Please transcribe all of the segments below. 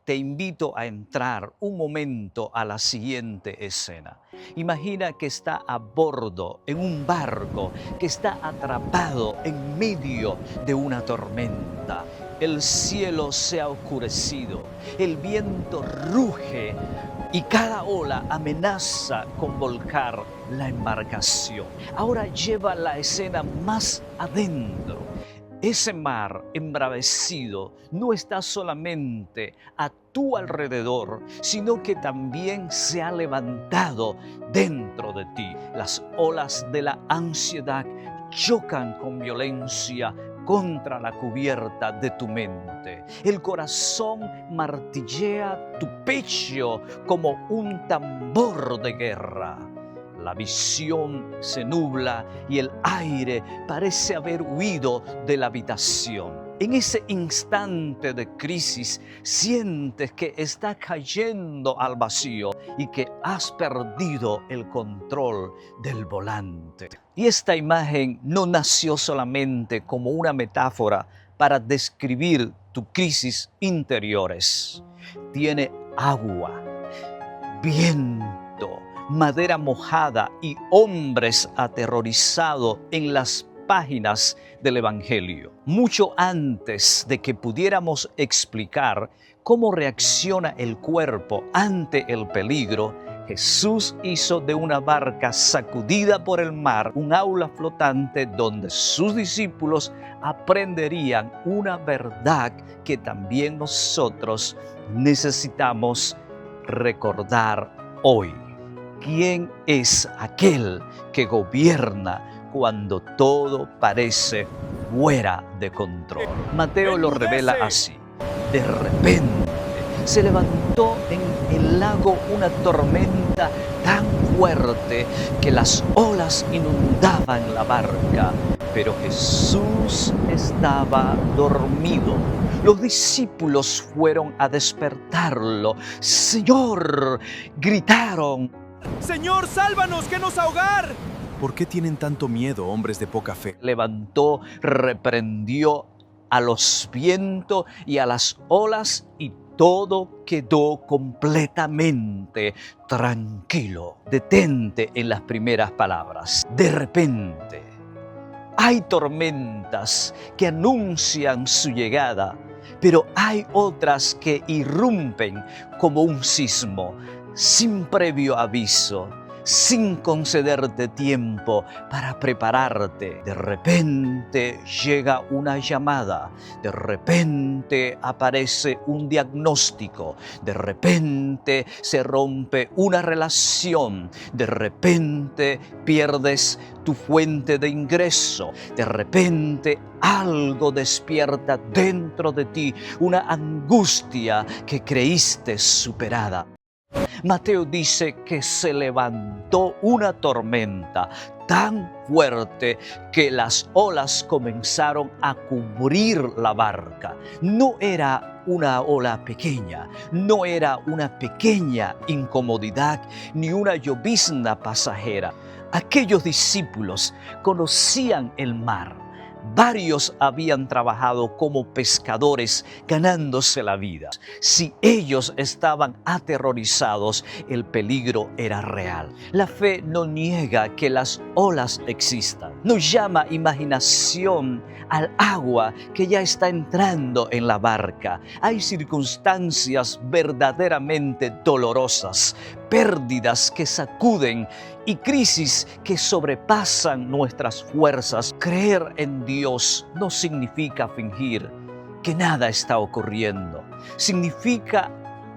Te invito a entrar un momento a la siguiente escena. Imagina que está a bordo en un barco que está atrapado en medio de una tormenta. El cielo se ha oscurecido, el viento ruge y cada ola amenaza con volcar la embarcación. Ahora lleva la escena más adentro. Ese mar embravecido no está solamente a tu alrededor, sino que también se ha levantado dentro de ti. Las olas de la ansiedad chocan con violencia contra la cubierta de tu mente. El corazón martillea tu pecho como un tambor de guerra. La visión se nubla y el aire parece haber huido de la habitación. En ese instante de crisis sientes que estás cayendo al vacío y que has perdido el control del volante. Y esta imagen no nació solamente como una metáfora para describir tus crisis interiores. Tiene agua, viento, madera mojada y hombres aterrorizados en las páginas del Evangelio. Mucho antes de que pudiéramos explicar cómo reacciona el cuerpo ante el peligro, Jesús hizo de una barca sacudida por el mar un aula flotante donde sus discípulos aprenderían una verdad que también nosotros necesitamos recordar hoy. ¿Quién es aquel que gobierna cuando todo parece fuera de control? Mateo lo revela así. De repente se levantó en el lago una tormenta tan fuerte que las olas inundaban la barca, pero Jesús estaba dormido. Los discípulos fueron a despertarlo. ¡Señor!, gritaron. ¡Señor, sálvanos, que nos ahogar! ¿Por qué tienen tanto miedo, hombres de poca fe? Levantó, reprendió a los vientos y a las olas y todo quedó completamente tranquilo. Detente en las primeras palabras. De repente, hay tormentas que anuncian su llegada, pero hay otras que irrumpen como un sismo, sin previo aviso, sin concederte tiempo para prepararte. De repente llega una llamada, de repente aparece un diagnóstico, de repente se rompe una relación, de repente pierdes tu fuente de ingreso, de repente algo despierta dentro de ti, una angustia que creíste superada. Mateo dice que se levantó una tormenta tan fuerte que las olas comenzaron a cubrir la barca. No era una ola pequeña, no era una pequeña incomodidad ni una llovizna pasajera. Aquellos discípulos conocían el mar. Varios habían trabajado como pescadores ganándose la vida. Si ellos estaban aterrorizados, el peligro era real. La fe no niega que las olas existan. No llama imaginación al agua que ya está entrando en la barca. Hay circunstancias verdaderamente dolorosas, pérdidas que sacuden y crisis que sobrepasan nuestras fuerzas. Creer en Dios no significa fingir que nada está ocurriendo. Significa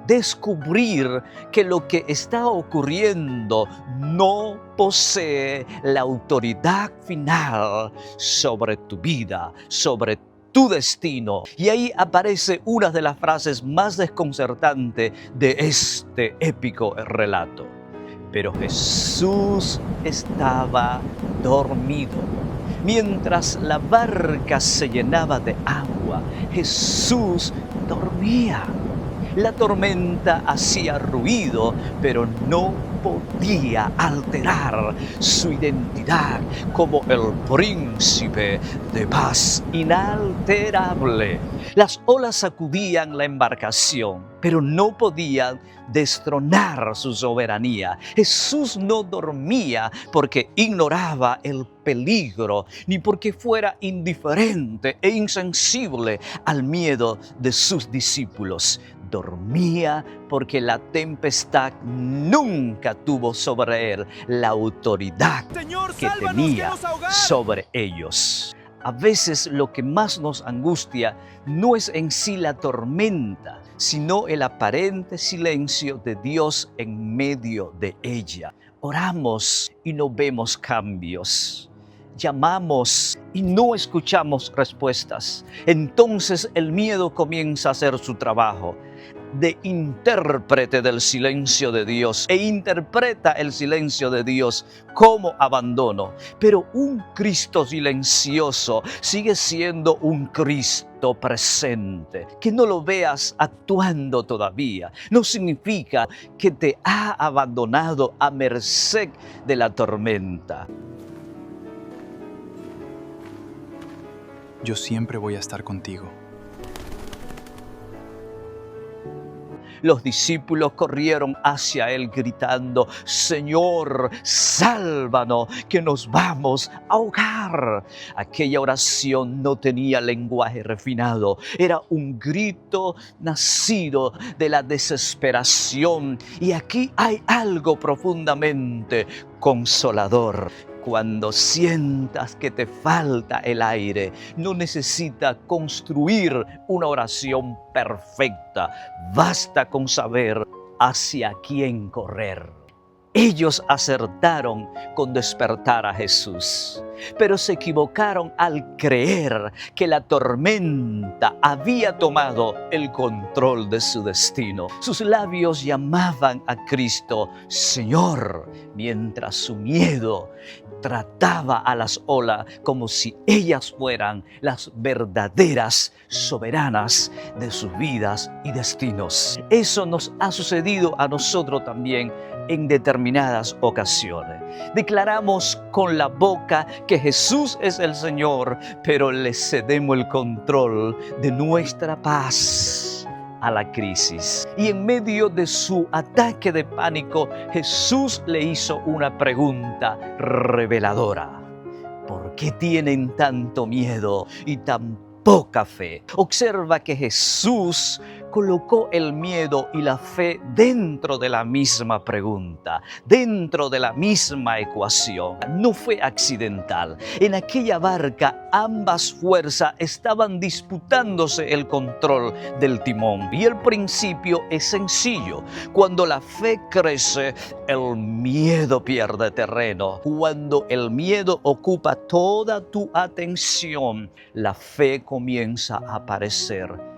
descubrir que lo que está ocurriendo no posee la autoridad final sobre tu vida, sobre tu destino. Y ahí aparece una de las frases más desconcertantes de este épico relato. Pero Jesús estaba dormido. Mientras la barca se llenaba de agua, Jesús dormía. La tormenta hacía ruido, pero no podía alterar su identidad como el príncipe de paz inalterable. Las olas sacudían la embarcación, pero no podían destronar su soberanía. Jesús no dormía porque ignoraba el peligro, ni porque fuera indiferente e insensible al miedo de sus discípulos. Dormía porque la tempestad nunca tuvo sobre él la autoridad Señor, que sálvanos, tenía que nos ahogar. sobre ellos. A veces lo que más nos angustia no es en sí la tormenta, sino el aparente silencio de Dios en medio de ella. Oramos y no vemos cambios. Llamamos y no escuchamos respuestas. Entonces el miedo comienza a hacer su trabajo de intérprete del silencio de Dios e interpreta el silencio de Dios como abandono. Pero un Cristo silencioso sigue siendo un Cristo presente. Que no lo veas actuando todavía no significa que te ha abandonado a merced de la tormenta. Yo siempre voy a estar contigo. Los discípulos corrieron hacia él gritando: Señor, sálvanos, que nos vamos a ahogar. Aquella oración no tenía lenguaje refinado, era un grito nacido de la desesperación. Y aquí hay algo profundamente consolador. Cuando sientas que te falta el aire, no necesitas construir una oración perfecta. Basta con saber hacia quién correr. Ellos acertaron con despertar a Jesús, pero se equivocaron al creer que la tormenta había tomado el control de su destino. Sus labios llamaban a Cristo Señor, mientras su miedo trataba a las olas como si ellas fueran las verdaderas soberanas de sus vidas y destinos. Eso nos ha sucedido a nosotros también en determinadas ocasiones. Declaramos con la boca que Jesús es el Señor, pero le cedemos el control de nuestra paz a la crisis. Y en medio de su ataque de pánico, Jesús le hizo una pregunta reveladora. ¿Por qué tienen tanto miedo y tan poca fe? Observa que Jesús colocó el miedo y la fe dentro de la misma pregunta, dentro de la misma ecuación. No fue accidental. En aquella barca ambas fuerzas estaban disputándose el control del timón. Y el principio es sencillo. Cuando la fe crece, el miedo pierde terreno. Cuando el miedo ocupa toda tu atención, la fe comienza a aparecer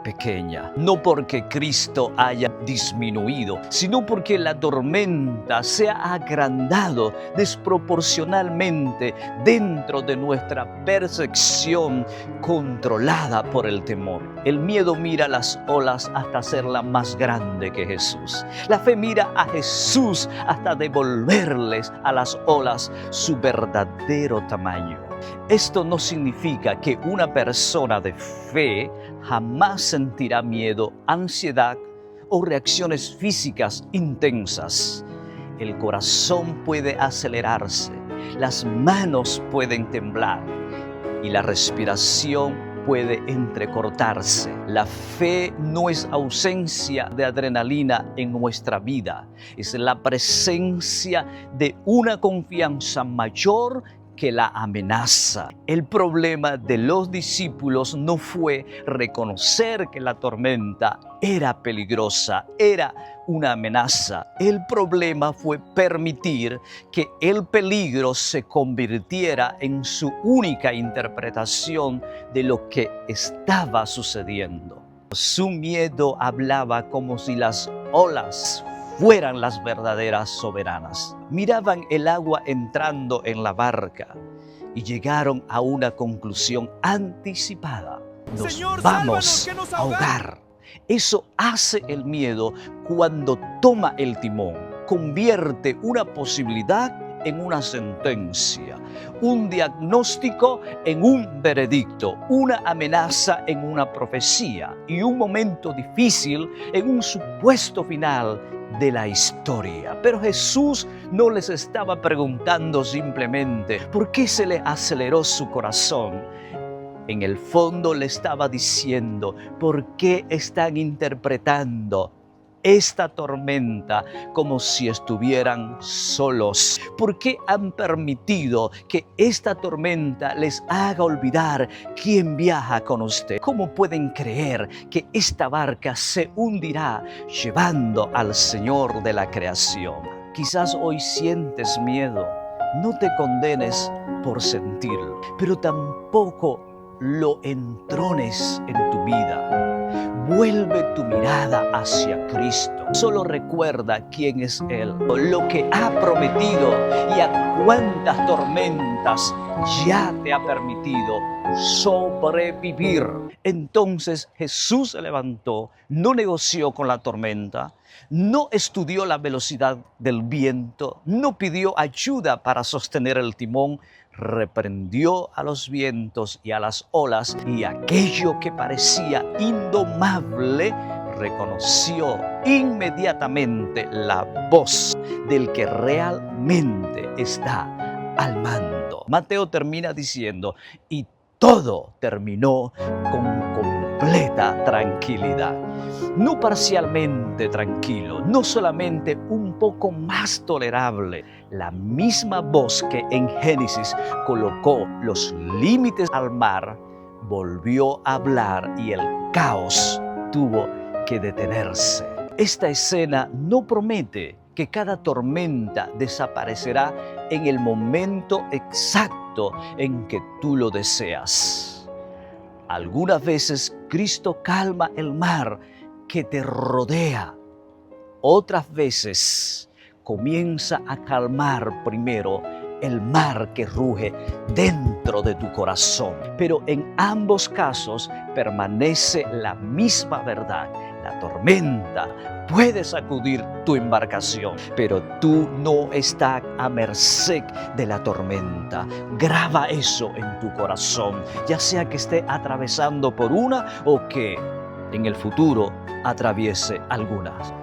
pequeña. No porque Cristo haya disminuido, sino porque la tormenta se ha agrandado desproporcionalmente dentro de nuestra percepción controlada por el temor. El miedo mira las olas hasta hacerla más grande que Jesús. La fe mira a Jesús hasta devolverles a las olas su verdadero tamaño. Esto no significa que una persona de fe jamás sentirá miedo, ansiedad o reacciones físicas intensas. El corazón puede acelerarse, las manos pueden temblar y la respiración puede entrecortarse. La fe no es ausencia de adrenalina en nuestra vida, es la presencia de una confianza mayor que la amenaza. El problema de los discípulos no fue reconocer que la tormenta era peligrosa, era una amenaza. El problema fue permitir que el peligro se convirtiera en su única interpretación de lo que estaba sucediendo. Su miedo hablaba como si las olas fueran las verdaderas soberanas. Miraban el agua entrando en la barca y llegaron a una conclusión anticipada. Nos Señor, vamos sálvanos, que nos a ahogar. Eso hace el miedo cuando toma el timón. convierte una posibilidad en una sentencia, un diagnóstico en un veredicto, una amenaza en una profecía y un momento difícil en un supuesto final de la historia. Pero Jesús no les estaba preguntando simplemente por qué se le aceleró su corazón. En el fondo le estaba diciendo, ¿por qué están interpretando esta tormenta como si estuvieran solos? ¿Por qué han permitido que esta tormenta les haga olvidar quién viaja con usted? ¿Cómo pueden creer que esta barca se hundirá llevando al Señor de la creación? Quizás hoy sientes miedo. No te condenes por sentirlo, pero tampoco lo entrones en tu vida. Vuelve tu mirada hacia Cristo. Solo recuerda quién es Él, lo que ha prometido y a cuántas tormentas ya te ha permitido sobrevivir. Entonces Jesús se levantó, no negoció con la tormenta, no estudió la velocidad del viento, no pidió ayuda para sostener el timón, reprendió a los vientos y a las olas, y aquello que parecía indomable reconoció inmediatamente la voz del que realmente está al mando. Mateo termina diciendo, y todo terminó con completa tranquilidad. No parcialmente tranquilo, no solamente un poco más tolerable. La misma voz que en Génesis colocó los límites al mar, volvió a hablar y el caos tuvo que detenerse. Esta escena no promete que cada tormenta desaparecerá en el momento exacto en que tú lo deseas. Algunas veces Cristo calma el mar que te rodea. Otras veces comienza a calmar primero el mar que ruge dentro de tu corazón. Pero en ambos casos permanece la misma verdad. La tormenta puede sacudir tu embarcación, pero tú no estás a merced de la tormenta. Graba eso en tu corazón, ya sea que esté atravesando por una o que en el futuro atraviese algunas.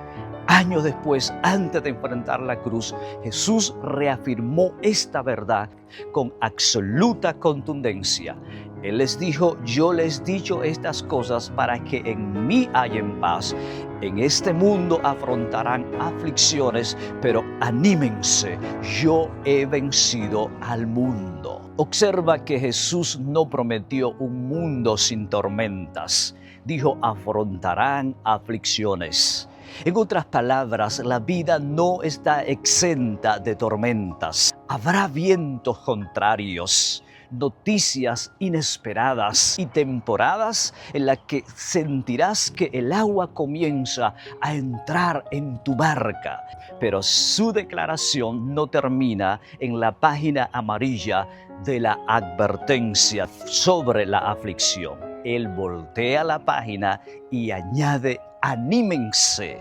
Años después, antes de enfrentar la cruz, Jesús reafirmó esta verdad con absoluta contundencia. Él les dijo, yo les he dicho estas cosas para que en mí hayan paz. En este mundo afrontarán aflicciones, pero anímense, yo he vencido al mundo. Observa que Jesús no prometió un mundo sin tormentas. Dijo, afrontarán aflicciones. En otras palabras, la vida no está exenta de tormentas. Habrá vientos contrarios, noticias inesperadas y temporadas en las que sentirás que el agua comienza a entrar en tu barca. Pero su declaración no termina en la página amarilla de la advertencia sobre la aflicción. Él voltea la página y añade, anímense,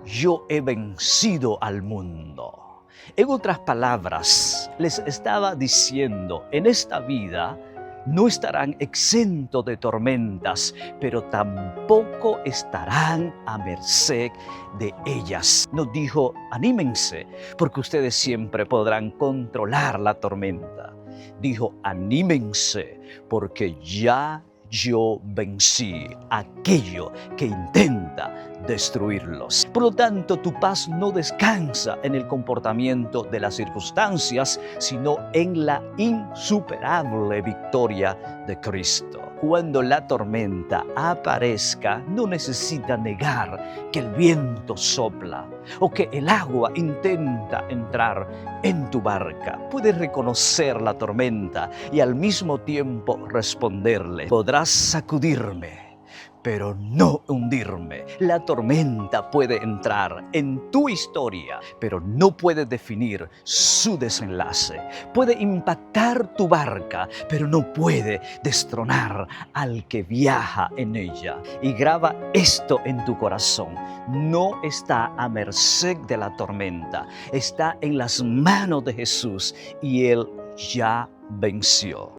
yo he vencido al mundo. En otras palabras, les estaba diciendo, en esta vida no estarán exentos de tormentas, pero tampoco estarán a merced de ellas. Nos dijo, anímense, porque ustedes siempre podrán controlar la tormenta. Dijo, anímense, porque ya yo vencí aquello que intenta destruirlos. Por lo tanto, tu paz no descansa en el comportamiento de las circunstancias, sino en la insuperable victoria de Cristo. Cuando la tormenta aparezca, no necesita negar que el viento sopla o que el agua intenta entrar en tu barca. Puedes reconocer la tormenta y al mismo tiempo responderle, podrás sacudirme, pero no hundirme. La tormenta puede entrar en tu historia, pero no puede definir su desenlace. Puede impactar tu barca, pero no puede destronar al que viaja en ella. Y graba esto en tu corazón: no está a merced de la tormenta, está en las manos de Jesús y Él ya venció.